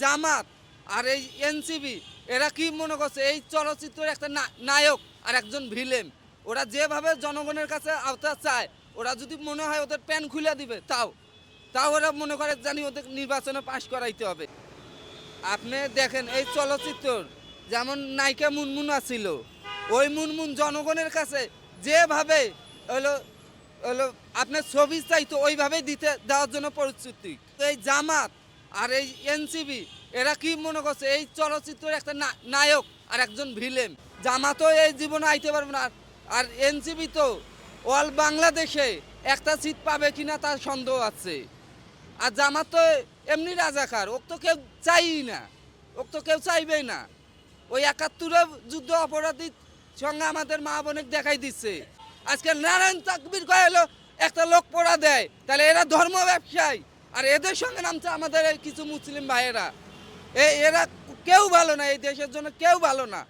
জামাত আর এই এনসিপি এরা কি মনে করছে এই চলচ্চিত্রের একটা নায়ক আর একজন ভিলেন। ওরা যেভাবে জনগণের কাছে আওতা চায়, ওরা যদি মনে হয় ওদের প্যান খুলে দিবে, তাও তাও ওরা মনে করে জানি ওদের নির্বাচনে পাশ করাইতে হবে। আপনি দেখেন এই চলচ্চিত্র যেমন নায়িকা মুনমুন ছিল, ওই মুনমুন জনগণের কাছে যেভাবে হলো হলো আপনার ছবি চাইতো ওইভাবেই দেওয়ার জন্য প্রস্তুতি। তো এই জামাত আর এই এনসিপি এরা কি মনে করছে এই চলচ্চিত্রের একটা নায়ক আর একজন ভিলেন। জামাতও এই জীবনে আইতে পারবে না, আর এনসিপি তো অল বাংলাদেশে একটা সিট পাবে কিনা তার সন্দেহ আছে। আর জামাত তো এমনি রাজাকার, ওক তো কেউ চাই না, ওক তো কেউ চাইবেই না। ওই ৭১ যুদ্ধ অপরাধীর সঙ্গে আমাদের মা বোনের দেখাই দিচ্ছে। আজকে নারায়ণ তাকবীর কয়েলো একটা লোক পড়া দেয়, তাহলে এরা ধর্ম ব্যবসায়ী। আর এদের সঙ্গে নামছে আমাদের এই কিছু মুসলিম ভাইয়েরা। এরা কেউ ভালো না, এই দেশের জন্য কেউ ভালো না।